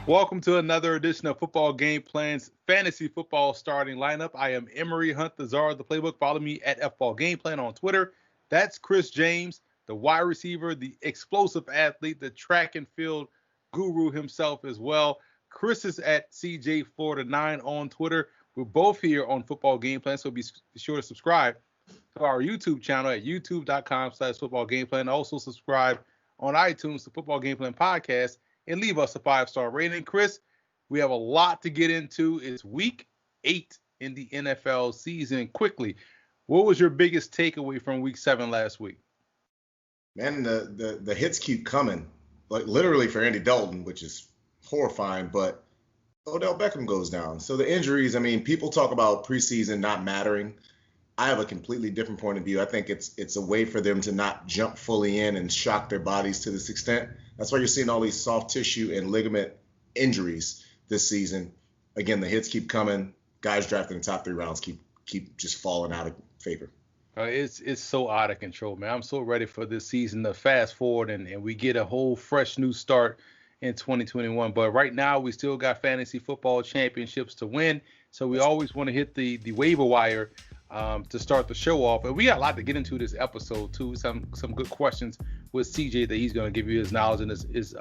Welcome to another edition of Football Game Plan's Fantasy Football Starting Lineup. I am Emery Hunt, the czar of the playbook. Follow me at FBall Game Plan on Twitter. That's Chris James, the wide receiver, the explosive athlete, the track and field guru himself as well. Chris is at CJ Florida 9 on Twitter. We're both here on Football Game Plan, so be sure to subscribe to our YouTube channel at youtube.com/Football Game Plan. Also subscribe on iTunes to Football Game Plan Podcast and leave us a 5-star rating. Chris, we have a lot to get into. It's week 8 in the NFL season. Quickly, what was your biggest takeaway from week 7 last week? Man, the hits keep coming, like literally for Andy Dalton, which is horrifying, but Odell Beckham goes down. So the injuries, I mean, people talk about preseason not mattering. I have a completely different point of view. I think it's a way for them to not jump fully in and shock their bodies to this extent. That's why you're seeing all these soft tissue and ligament injuries this season. Again, the hits keep coming. Guys drafted in the top 3 rounds keep just falling out of favor. It's so out of control, man. I'm so ready for this season to fast forward and we get a whole fresh new start in 2021. But right now, we still got fantasy football championships to win. So we always want to hit the waiver wire to start the show off. And we got a lot to get into this episode, too. Some good questions with CJ that he's going to give you his knowledge and his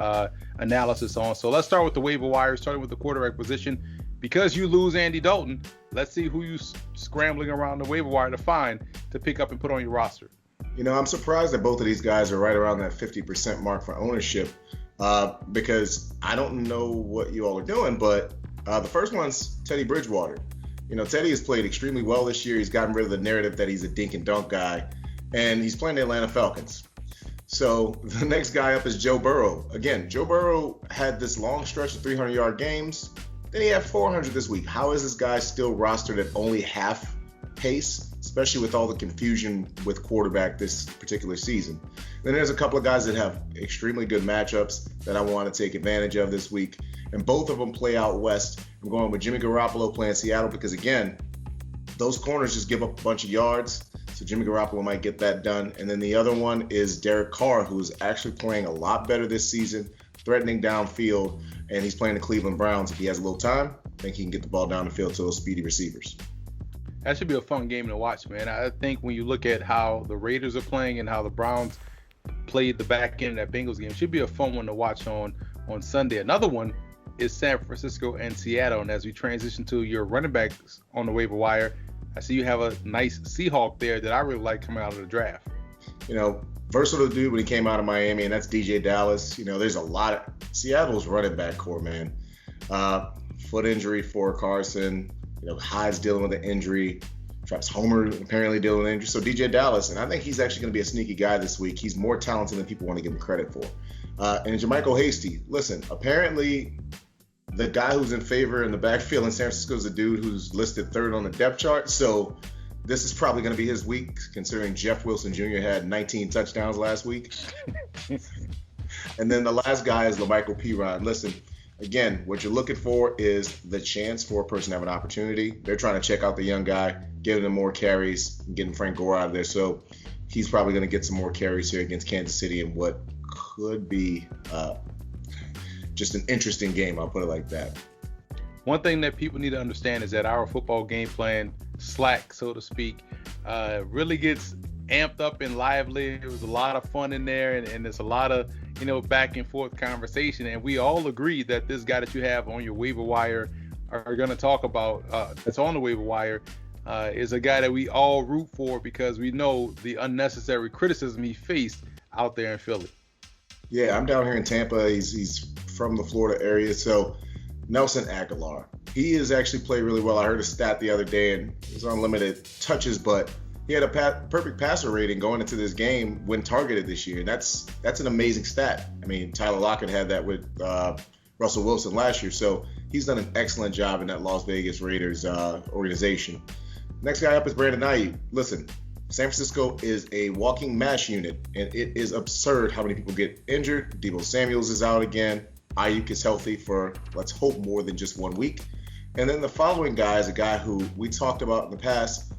analysis on. So let's start with the waiver wire, starting with the quarterback position. Because you lose Andy Dalton, let's see who you scrambling around the waiver wire to find to pick up and put on your roster. You know, I'm surprised that both of these guys are right around that 50% mark for ownership because I don't know what you all are doing, but the first one's Teddy Bridgewater. You know, Teddy has played extremely well this year. He's gotten rid of the narrative that he's a dink and dunk guy, and he's playing the Atlanta Falcons. So the next guy up is Joe Burrow. Again, Joe Burrow had this long stretch of 300-yard games. Then he had 400 this week. How is this guy still rostered at only half pace, especially with all the confusion with quarterback this particular season? Then there's a couple of guys that have extremely good matchups that I want to take advantage of this week, and both of them play out west. I'm going with Jimmy Garoppolo playing Seattle because, again, those corners just give up a bunch of yards, so Jimmy Garoppolo might get that done. And then the other one is Derek Carr, who's actually playing a lot better this season, threatening downfield, and he's playing the Cleveland Browns. If he has a little time, I think he can get the ball down the field to those speedy receivers. That should be a fun game to watch, man. I think when you look at how the Raiders are playing and how the Browns played the back end of that Bengals game, it should be a fun one to watch on Sunday. Another one is San Francisco and Seattle. And as we transition to your running backs on the waiver wire, I see you have a nice Seahawk there that I really like coming out of the draft. You know, versatile dude when he came out of Miami, and that's DJ Dallas. You know, there's a lot of Seattle's running back core, man. Foot injury for Carson. You know, Hyde's dealing with an injury. Travis Homer apparently dealing with an injury. So DJ Dallas, and I think he's actually going to be a sneaky guy this week. He's more talented than people want to give him credit for. And Jermichael Hasty, listen, apparently the guy who's in favor in the backfield in San Francisco is a dude who's listed 3rd on the depth chart. So this is probably going to be his week, considering Jeff Wilson Jr. had 19 touchdowns last week. And then the last guy is LaMichael Pirine. Listen, again, what you're looking for is the chance for a person to have an opportunity. They're trying to check out the young guy, giving him more carries, getting Frank Gore out of there. So he's probably going to get some more carries here against Kansas City in what could be just an interesting game. I'll put it like that. One thing that people need to understand is that our football game plan Slack, so to speak, really gets amped up and lively. There was a lot of fun in there, and there's a lot of, you know, back and forth conversation. And we all agree that this guy that you have on your waiver wire are going to talk about, that's on the waiver wire, is a guy that we all root for because we know the unnecessary criticism he faced out there in Philly. Yeah, I'm down here in Tampa. He's from the Florida area. So Nelson Aguilar, he has actually played really well. I heard a stat the other day, and it was unlimited touches, but he had a perfect passer rating going into this game when targeted this year. And that's an amazing stat. I mean, Tyler Lockett had that with Russell Wilson last year. So he's done an excellent job in that Las Vegas Raiders organization. Next guy up is Brandon Ayuk. Listen, San Francisco is a walking mash unit, and it is absurd how many people get injured. Deebo Samuels is out again. Ayuk is healthy for, let's hope, more than just 1 week. And then the following guy is a guy who we talked about in the past,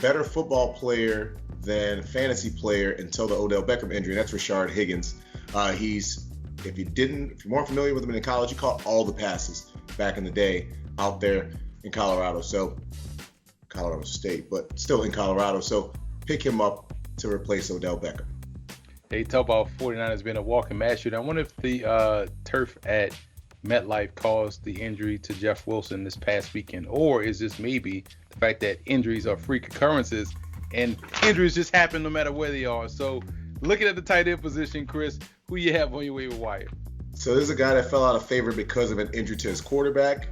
better football player than fantasy player until the Odell Beckham injury. That's Rashard Higgins. He's If you weren't familiar with him in college, he caught all the passes back in the day out there in Colorado. So Colorado State, but still in Colorado. So pick him up to replace Odell Beckham. They talk about 49ers being a walking mass shooter. I wonder if the turf at MetLife caused the injury to Jeff Wilson this past weekend, or is this maybe the fact that injuries are freak occurrences and injuries just happen no matter where they are? So looking at the tight end position, Chris, who you have on your waiver wire? So there's a guy that fell out of favor because of an injury to his quarterback.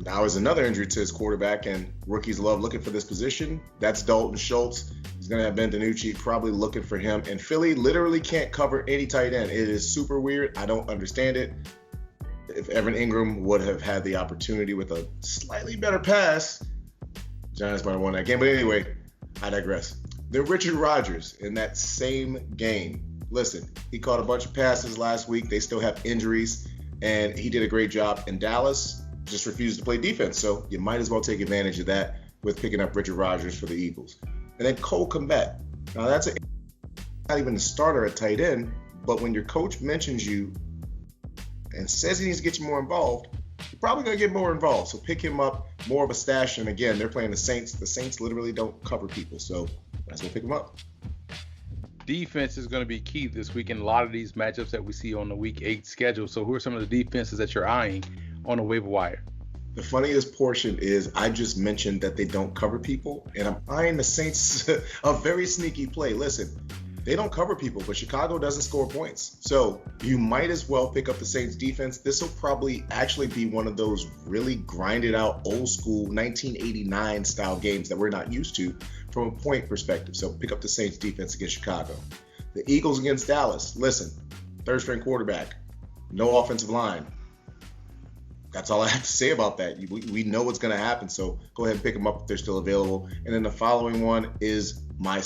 Now there's another injury to his quarterback, and rookies love looking for this position. That's Dalton Schultz. He's going to have Ben DiNucci probably looking for him. And Philly literally can't cover any tight end. It is super weird. I don't understand it. If Evan Ingram would have had the opportunity with a slightly better pass, Giants might have won that game. But anyway, I digress. Then Richard Rodgers in that same game. Listen, he caught a bunch of passes last week. They still have injuries, and he did a great job in Dallas. Just refused to play defense, so you might as well take advantage of that with picking up Richard Rodgers for the Eagles. And then Cole Kmet. Now that's not even a starter at tight end, but when your coach mentions you and says he needs to get you more involved, you're probably going to get more involved. So pick him up, more of a stash. And again, they're playing the Saints. The Saints literally don't cover people, so might as well pick him up. Defense is going to be key this week in a lot of these matchups that we see on the Week 8 schedule. So who are some of the defenses that you're eyeing on the waiver wire? The funniest portion is I just mentioned that they don't cover people, and I'm eyeing the Saints a very sneaky play. Listen, they don't cover people, but Chicago doesn't score points. So you might as well pick up the Saints defense. This will probably actually be one of those really grinded out old school 1989 style games that we're not used to from a point perspective. So pick up the Saints defense against Chicago. The Eagles against Dallas. Listen, third string quarterback, no offensive line. That's all I have to say about that. We know what's going to happen, so go ahead and pick them up if they're still available. And then the following one is my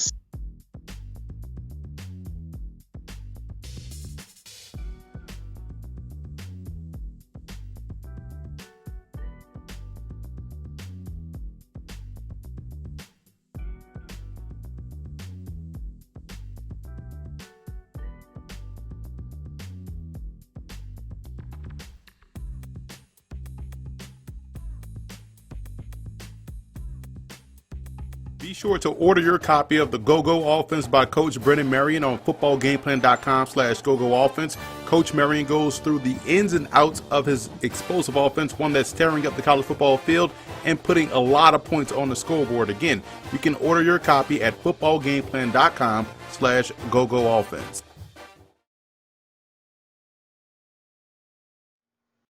Be sure to order your copy of the Go-Go Offense by Coach Brennan Marion on footballgameplan.com/GoGoOffense. Coach Marion goes through the ins and outs of his explosive offense, one that's tearing up the college football field and putting a lot of points on the scoreboard. Again, you can order your copy at footballgameplan.com/GoGoOffense.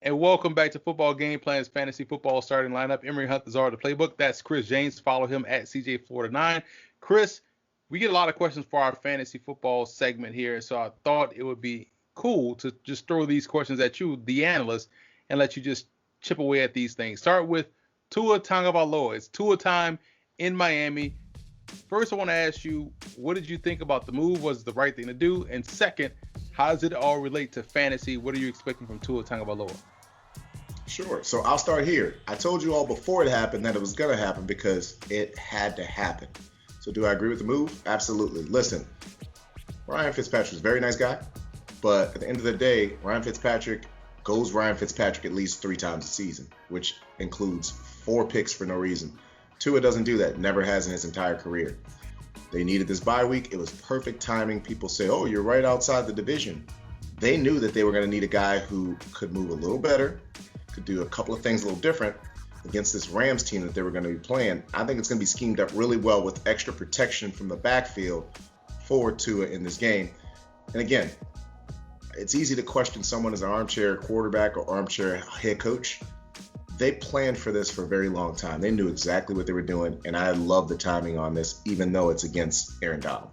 And welcome back to Football Game Plan's Fantasy Football Starting Lineup. Emory Hunt, the czar of the playbook. That's Chris James. Follow him at CJ49. Chris, we get a lot of questions for our fantasy football segment here, so I thought it would be cool to just throw these questions at you, the analyst, and let you just chip away at these things. Start with Tua Tagovailoa. It's Tua time in Miami. First, I want to ask you, what did you think about the move? Was it the right thing to do? And second, how does it all relate to fantasy? What are you expecting from Tua Tagovailoa? Sure. So I'll start here. I told you all before it happened that it was going to happen because it had to happen. So do I agree with the move? Absolutely. Listen, Ryan Fitzpatrick's a very nice guy, but at the end of the day, Ryan Fitzpatrick goes Ryan Fitzpatrick at least 3 times a season, which includes 4 picks for no reason. Tua doesn't do that, never has in his entire career. They needed this bye week. It was perfect timing. People say, oh, you're right outside the division. They knew that they were going to need a guy who could move a little better, could do a couple of things a little different against this Rams team that they were going to be playing. I think it's going to be schemed up really well with extra protection from the backfield for Tua in this game. And again, it's easy to question someone as an armchair quarterback or armchair head coach. They planned for this for a very long time. They knew exactly what they were doing, and I love the timing on this, even though it's against Aaron Donald.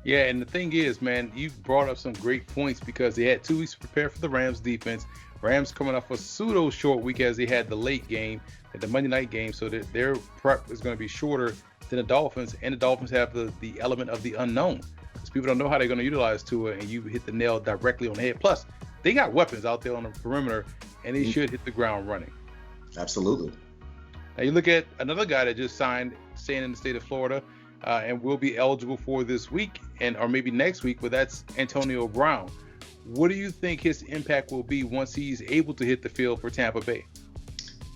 Yeah, and the thing is, man, you brought up some great points because they had 2 weeks to prepare for the Rams defense. Rams coming off a pseudo short week as they had the late game, at the Monday night game, so that their prep is going to be shorter than the Dolphins, and the Dolphins have the element of the unknown because people don't know how they're going to utilize Tua, and you hit the nail directly on the head. Plus, they got weapons out there on the perimeter, and they should hit the ground running. Absolutely. Now you look at another guy that just signed, staying in the state of Florida, and will be eligible for this week or maybe next week, but that's Antonio Brown. What do you think his impact will be once he's able to hit the field for Tampa Bay?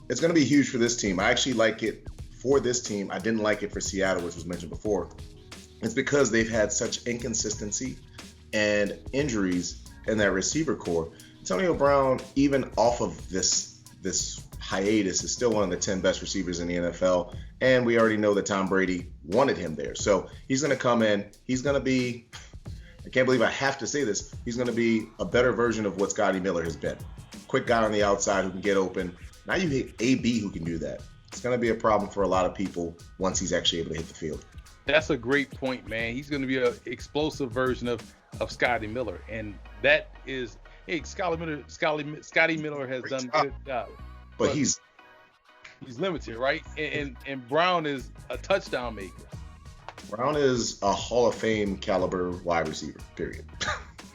It's going to be huge for this team. I actually like it for this team. I didn't like it for Seattle, which was mentioned before. It's because they've had such inconsistency and injuries in that receiver core. Antonio Brown, even off of this hiatus, is still one of the 10 best receivers in the NFL. And we already know that Tom Brady wanted him there. So he's going to come in. He's going to be, I can't believe I have to say this, he's going to be a better version of what Scotty Miller has been. Quick guy on the outside who can get open. Now you hit AB who can do that. It's going to be a problem for a lot of people once he's actually able to hit the field. That's a great point, man. He's going to be an explosive version of Scotty Miller. And that is, hey, Scotty Miller has done a good job. But he's limited, right? And Brown is a touchdown maker. Brown is a Hall of Fame caliber wide receiver, period.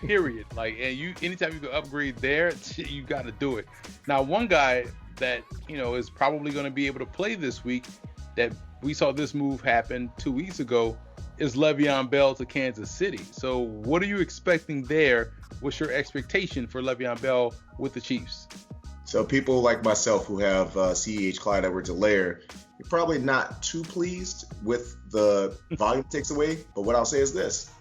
Period. Like, and you, anytime you can upgrade there, you got to do it. Now, one guy that, is probably going to be able to play this week, that we saw this move happen 2 weeks ago, is Le'Veon Bell to Kansas City. So what are you expecting there? What's your expectation for Le'Veon Bell with the Chiefs? So people like myself who have CEH, Clyde Edwards-Helaire, you're probably not too pleased with the volume it takes away. But what I'll say is this.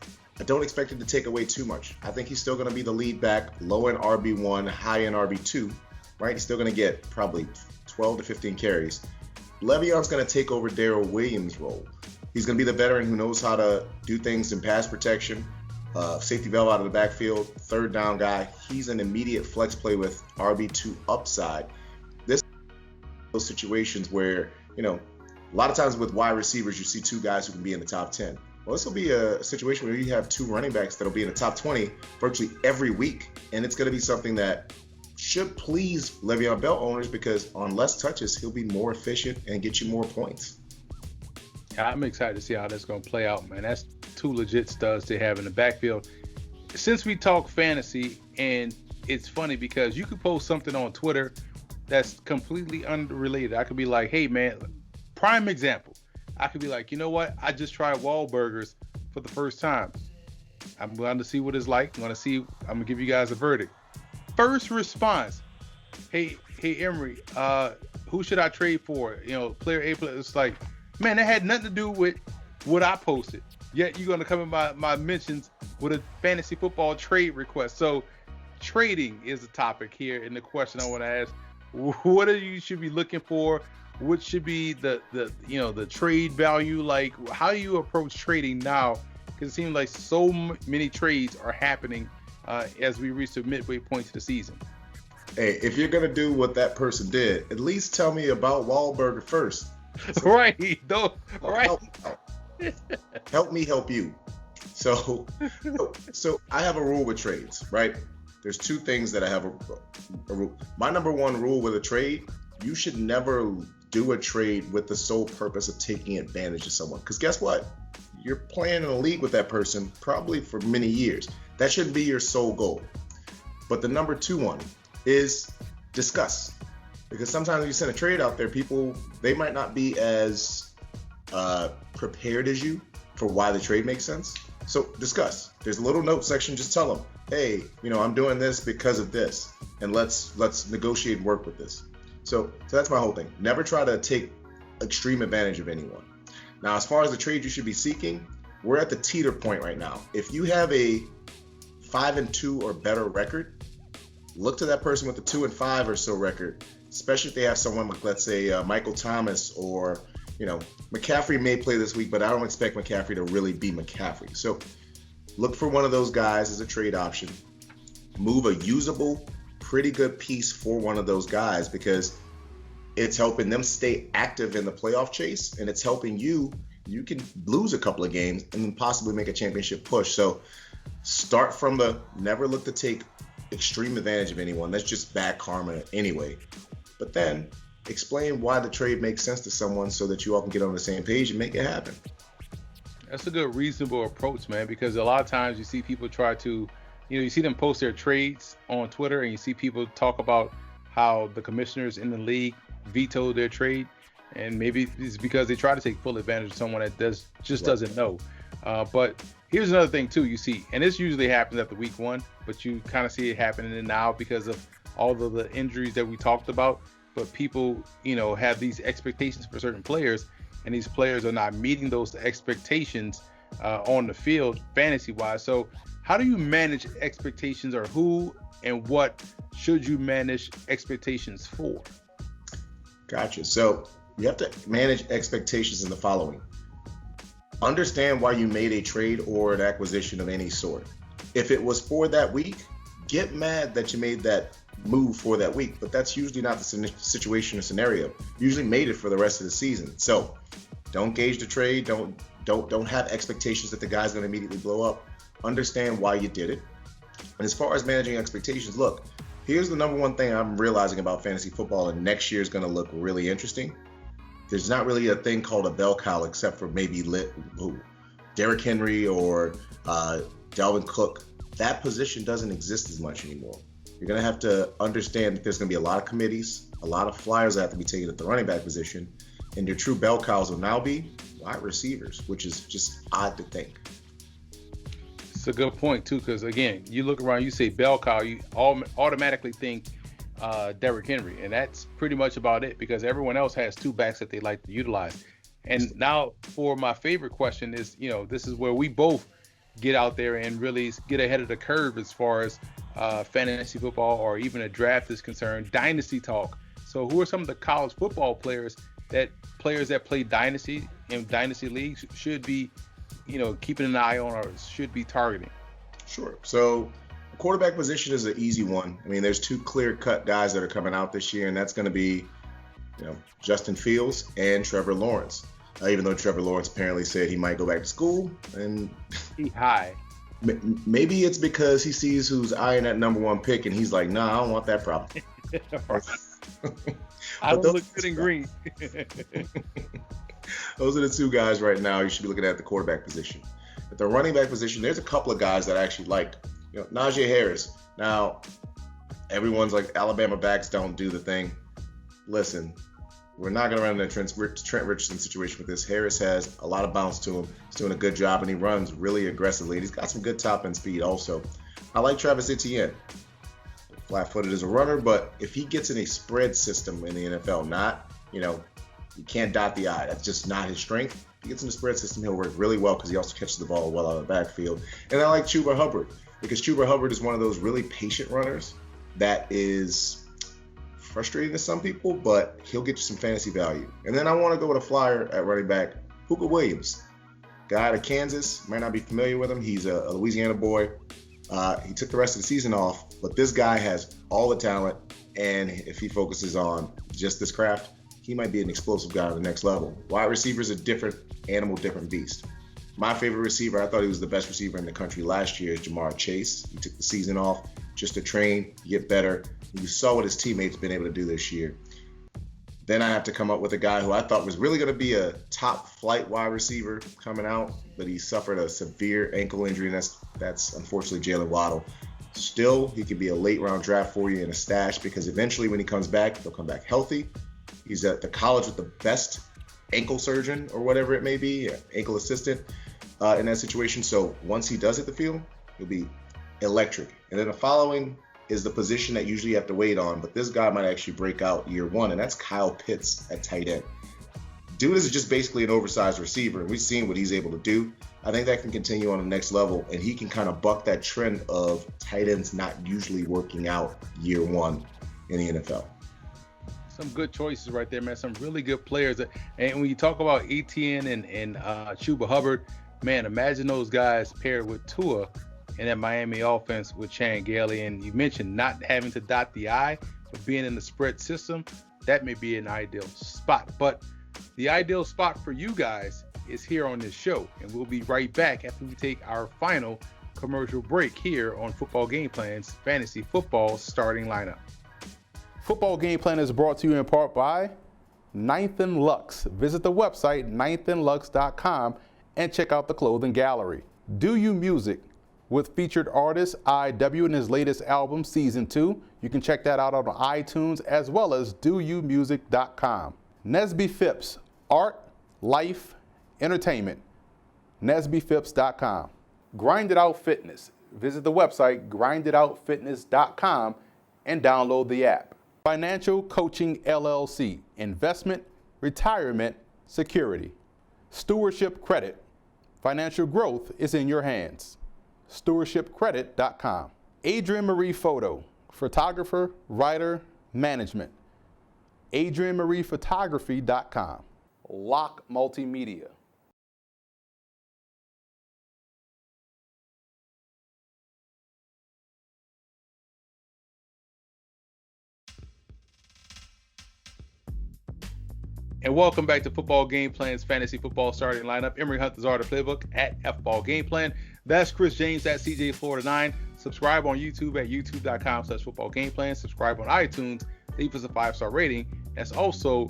I don't expect it to take away too much. I think he's still going to be the lead back, low-end RB1, high-end RB2, right? He's still going to get probably 12 to 15 carries. Le'Veon's going to take over Darrell Williams' role. He's going to be the veteran who knows how to do things in pass protection, safety valve out of the backfield, third down guy. He's an immediate flex play with RB2 upside. This is those situations where, a lot of times with wide receivers, you see two guys who can be in the top 10. Well, this will be a situation where you have two running backs that'll be in the top 20 virtually every week. And it's going to be something that should please Le'Veon Bell owners because on less touches, he'll be more efficient and get you more points. I'm excited to see how that's going to play out, man. That's two legit studs to have in the backfield. Since we talk fantasy, and it's funny because you could post something on Twitter that's completely unrelated. I could be like, hey, man, prime example. I could be like, you know what? I just tried Wahlburgers for the first time. I'm going to see what it's like. I'm going to give you guys a verdict. First response, hey Emery, who should I trade for? Player A, it's like, man, that had nothing to do with what I posted. Yet you're going to come in my mentions with a fantasy football trade request. So trading is the topic here, and the question I want to ask, what you should be looking for? What should be the trade value? Like, how do you approach trading now? Because it seems like so many trades are happening as we reach the midway point to the season. Hey, if you're going to do what that person did, at least tell me about Wahlburger first. Right. Right. Help me help you. So I have a rule with trades, right? There's two things that I have a rule. My number one rule with a trade, you should never do a trade with the sole purpose of taking advantage of someone. Because guess what? You're playing in a league with that person probably for many years. That shouldn't be your sole goal. But the number two one is discuss. Because sometimes when you send a trade out there, people, they might not be as prepared as you for why the trade makes sense. So discuss. There's a little note section. Just tell them, hey, I'm doing this because of this, and let's negotiate and work with this. So that's my whole thing. Never try to take extreme advantage of anyone. Now, as far as the trade you should be seeking, we're at the teeter point right now. If you have a 5-2 or better record, look to that person with a 2-5 or so record, especially if they have someone like, let's say, Michael Thomas or, McCaffrey may play this week, but I don't expect McCaffrey to really be McCaffrey. So look for one of those guys as a trade option. Move a usable, pretty good piece for one of those guys because it's helping them stay active in the playoff chase, and it's helping you. You can lose a couple of games and then possibly make a championship push. So start from the never look to take extreme advantage of anyone. That's just bad karma anyway. But then explain why the trade makes sense to someone so that you all can get on the same page and make it happen. That's a good, reasonable approach, man, because a lot of times you see people try to, you see them post their trades on Twitter, and you see people talk about how the commissioners in the league vetoed their trade, and maybe it's because they try to take full advantage of someone that doesn't know. But here's another thing too, you see, and this usually happens after week 1, but you kind of see it happening now because of all of the injuries that we talked about. But people, have these expectations for certain players, and these players are not meeting those expectations on the field fantasy wise. So how do you manage expectations, or who and what should you manage expectations for? Gotcha. So you have to manage expectations in the following. Understand why you made a trade or an acquisition of any sort. If it was for that week, get mad that you made that move for that week, but that's usually not the situation or scenario. You usually made it for the rest of the season. So don't gauge the trade. Don't have expectations that the guy's going to immediately blow up. Understand why you did it. And as far as managing expectations, look, here's the number one thing I'm realizing about fantasy football, and next year is going to look really interesting. There's not really a thing called a bell cow except for maybe Derrick Henry or Dalvin Cook. That position doesn't exist as much anymore. You're going to have to understand that there's going to be a lot of committees, a lot of flyers that have to be taken at the running back position, and your true bell cows will now be wide receivers, which is just odd to think. It's a good point too, because again, you look around, you say bell cow, you automatically think Derrick Henry, and that's pretty much about it, because everyone else has 2 backs that they like to utilize. And now for my favorite question is, this is where we both get out there and really get ahead of the curve as far as fantasy football or even a draft is concerned. Dynasty Talk. So who are some of the college football players that play Dynasty in Dynasty leagues should be, keeping an eye on or should be targeting? Sure. So the quarterback position is an easy one. I mean, there's 2 clear-cut guys that are coming out this year, and that's going to be, Justin Fields and Trevor Lawrence. Even though Trevor Lawrence apparently said he might go back to school, and maybe it's because he sees who's eyeing that number 1 pick, and he's like, "Nah, I don't want that problem." I don't look good in green. Those are the 2 guys right now you should be looking at the quarterback position. At the running back position, there's a couple of guys that I actually like. Najee Harris. Now, everyone's like, Alabama backs don't do the thing. Listen, we're not going to run into a Trent Richardson situation with this. Harris has a lot of bounce to him. He's doing a good job, and he runs really aggressively. And he's got some good top-end speed also. I like Travis Etienne. Flat-footed as a runner, but if he gets in a spread system in the NFL, you can't dot the I. That's just not his strength. If he gets in the spread system, he'll work really well because he also catches the ball well out of the backfield. And I like Chuba Hubbard because Chuba Hubbard is one of those really patient runners that is frustrating to some people, but he'll get you some fantasy value. And then I want to go with a flyer at running back, Hooker Williams. Guy out of Kansas, might not be familiar with him. He's a Louisiana boy. He took the rest of the season off, but this guy has all the talent, and if he focuses on just this craft, he might be an explosive guy on the next level. Wide receiver's a different animal, different beast. My favorite receiver, I thought he was the best receiver in the country last year, is Jamar Chase. He took the season off just to train, get better. You saw what his teammates been able to do this year. Then I have to come up with a guy who I thought was really going to be a top flight wide receiver coming out, but he suffered a severe ankle injury, and that's unfortunately Jalen Waddle. Still, he could be a late round draft for you in a stash, because eventually when he comes back, he'll come back healthy. He's at the college with the best ankle surgeon or whatever it may be, ankle assistant in that situation. So once he does hit the field, he'll be electric. And then the following is the position that usually you have to wait on, but this guy might actually break out year 1, and that's Kyle Pitts at tight end. Dude is just basically an oversized receiver, and we've seen what he's able to do. I think that can continue on the next level, and he can kind of buck that trend of tight ends not usually working out year 1 in the NFL. Some good choices right there, man. Some really good players. And when you talk about Etienne and Chuba Hubbard, man, imagine those guys paired with Tua in that Miami offense with Chan Gailey. And you mentioned not having to dot the I, but being in the spread system, that may be an ideal spot. But the ideal spot for you guys is here on this show. And we'll be right back after we take our final commercial break here on Football Game Plan's Fantasy Football Starting Lineup. Football Game Plan is brought to you in part by Ninth and Lux. Visit the website ninethandlux.com and check out the clothing gallery. Do You Music with featured artist IW in his latest album, Season 2. You can check that out on iTunes as well as doyoumusic.com. Nesby Phipps, art, life, entertainment. NesbyFips.com. Grind It Out Fitness. Visit the website grinditoutfitness.com and download the app. Financial Coaching LLC. Investment, retirement, security. Stewardship Credit. Financial growth is in your hands. Stewardshipcredit.com. Adrienne Marie Photo. Photographer, writer, management. AdrienneMariePhotography.com. Lock Multimedia. And welcome back to Football Game Plan's Fantasy Football Starting Lineup. Emery Hunt, the Playbook at FBall Game Plan. That's Chris James at CJ Florida 9. Subscribe on YouTube at youtube.com/Football Game Plan. Subscribe on iTunes. Leave us a 5-star rating. That's also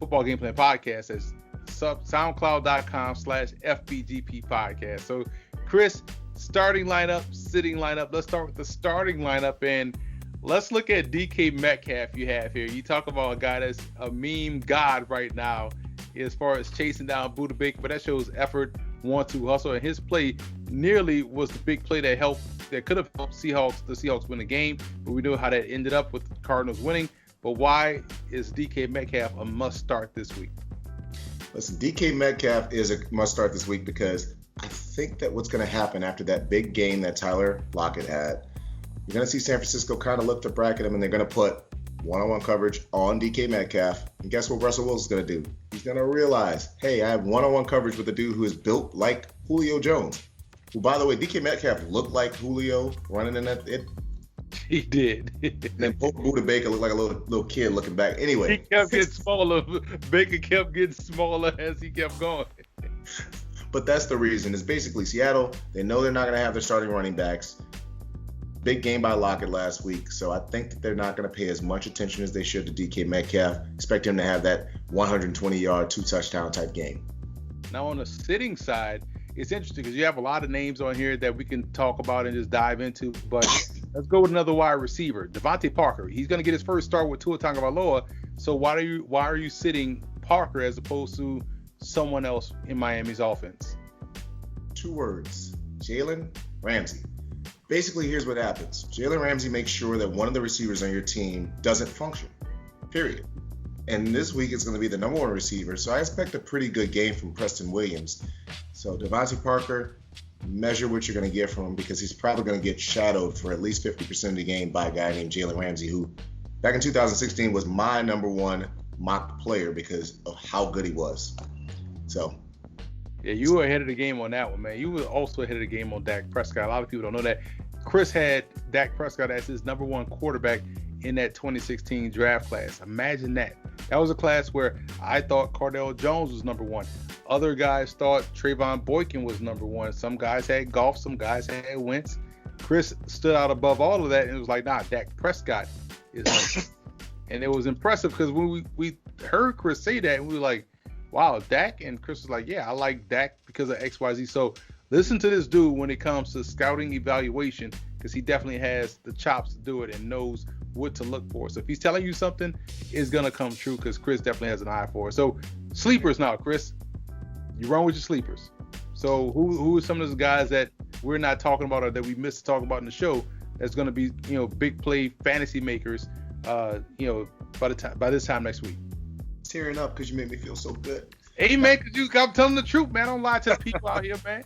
Football Game Plan Podcast. That's SoundCloud.com/FBGP Podcast. So, Chris, starting lineup, sitting lineup. Let's start with the starting lineup, and let's look at DK Metcalf you have here. You talk about a guy that's a meme god right now as far as chasing down Buda Baker, but that shows effort, want to hustle, and his play nearly was the big play that could have helped the Seahawks win the game, but we know how that ended up with the Cardinals winning. But why is DK Metcalf a must start this week? Listen, DK Metcalf is a must start this week because I think that what's going to happen after that big game that Tyler Lockett had, you're going to see San Francisco kind of look to bracket him, and they're going to put one-on-one coverage on DK Metcalf. And guess what Russell Wilson's going to do? He's going to realize, hey, I have one-on-one coverage with a dude who is built like Julio Jones. Who, by the way, DK Metcalf looked like Julio running in that. He did. And then Buda Baker looked like a little kid looking back. Anyway. He kept getting smaller. Baker kept getting smaller as he kept going. But that's the reason. It's basically Seattle. They know they're not going to have their starting running backs. Big game by Lockett last week. So I think that they're not going to pay as much attention as they should to DK Metcalf. Expect him to have that 120-yard, 2-touchdown type game. Now on the sitting side, it's interesting because you have a lot of names on here that we can talk about and just dive into. But let's go with another wide receiver, Devontae Parker. He's going to get his first start with Tua Tagovailoa. So why are you sitting Parker as opposed to someone else in Miami's offense? 2 words: Jalen Ramsey. Basically, here's what happens. Jalen Ramsey makes sure that one of the receivers on your team doesn't function, period. And this week it's going to be the number 1 receiver, so I expect a pretty good game from Preston Williams. So Devontae Parker, measure what you're going to get from him because he's probably going to get shadowed for at least 50% of the game by a guy named Jalen Ramsey, who back in 2016 was my number 1 mocked player because of how good he was. So. Yeah, you were ahead of the game on that one, man. You were also ahead of the game on Dak Prescott. A lot of people don't know that. Chris had Dak Prescott as his number 1 quarterback in that 2016 draft class. Imagine that. That was a class where I thought Cardale Jones was number 1. Other guys thought Trayvon Boykin was number 1. Some guys had Goff, some guys had Wentz. Chris stood out above all of that and it was like, nah, Dak Prescott is number 1. And it was impressive because when we heard Chris say that, and we were like, wow, Dak? And Chris was like, yeah, I like Dak because of XYZ. So listen to this dude when it comes to scouting evaluation because he definitely has the chops to do it and knows what to look for. So if he's telling you something, it's going to come true because Chris definitely has an eye for it. So sleepers now, Chris. You run with your sleepers. So who are some of those guys that we're not talking about or that we missed talking about in the show that's going to be, big play fantasy makers, by this time next week? Tearing up because you make me feel so good. Hey man, I'm telling the truth, man. Don't lie to the people out here, man.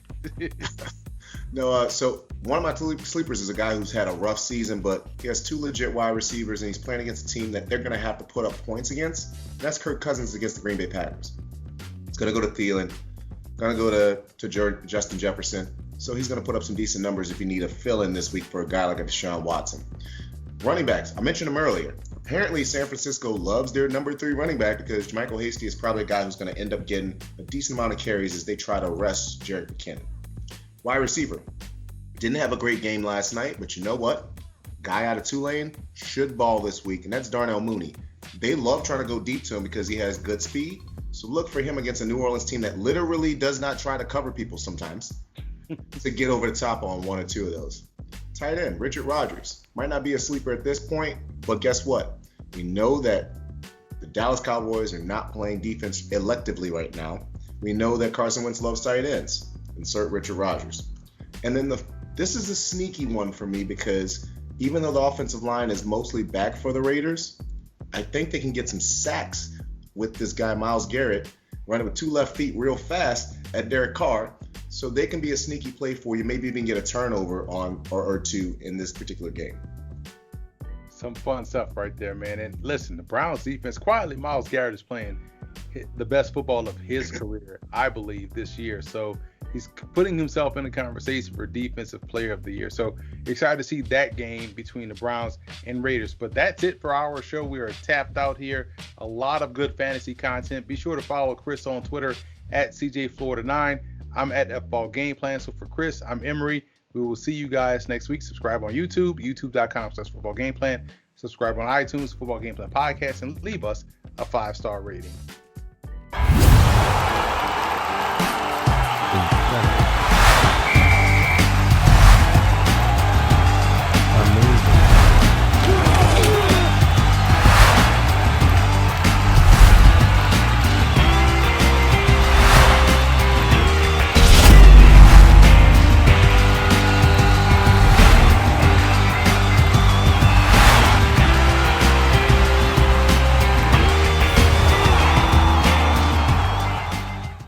No, so one of my sleepers is a guy who's had a rough season, but he has 2 legit wide receivers, and he's playing against a team that they're going to have to put up points against. That's Kirk Cousins against the Green Bay Packers. It's going to go to Thielen, going to go to Justin Jefferson. So he's going to put up some decent numbers if you need a fill-in this week for a guy like a Deshaun Watson. Running backs, I mentioned him earlier. Apparently, San Francisco loves their number 3 running back because Jermichael Hasty is probably a guy who's going to end up getting a decent amount of carries as they try to rest Jerick McKinnon. Wide receiver. Didn't have a great game last night, but you know what? Guy out of Tulane should ball this week, and that's Darnell Mooney. They love trying to go deep to him because he has good speed. So look for him against a New Orleans team that literally does not try to cover people sometimes to get over the top on 1 or 2 of those. Tight end, Richard Rodgers. Might not be a sleeper at this point, but guess what? We know that the Dallas Cowboys are not playing defense electively right now. We know that Carson Wentz loves tight ends. Insert Richard Rodgers. And then this is a sneaky one for me because even though the offensive line is mostly back for the Raiders, I think they can get some sacks with this guy, Myles Garrett, running with 2 left feet real fast at Derek Carr. So they can be a sneaky play for you, maybe even get a turnover on or 2 in this particular game. Some fun stuff right there, man. And listen, the Browns defense, quietly, Myles Garrett is playing the best football of his career, I believe, this year. So he's putting himself in the conversation for Defensive Player of the Year. So excited to see that game between the Browns and Raiders. But that's it for our show. We are tapped out here. A lot of good fantasy content. Be sure to follow Chris on Twitter at CJFlorida9. I'm at FBall Gameplan. So for Chris, I'm Emery. We will see you guys next week. Subscribe on YouTube, youtube.com/Football Gameplan. Subscribe on iTunes, Football Gameplan Podcast, and leave us a 5-star rating.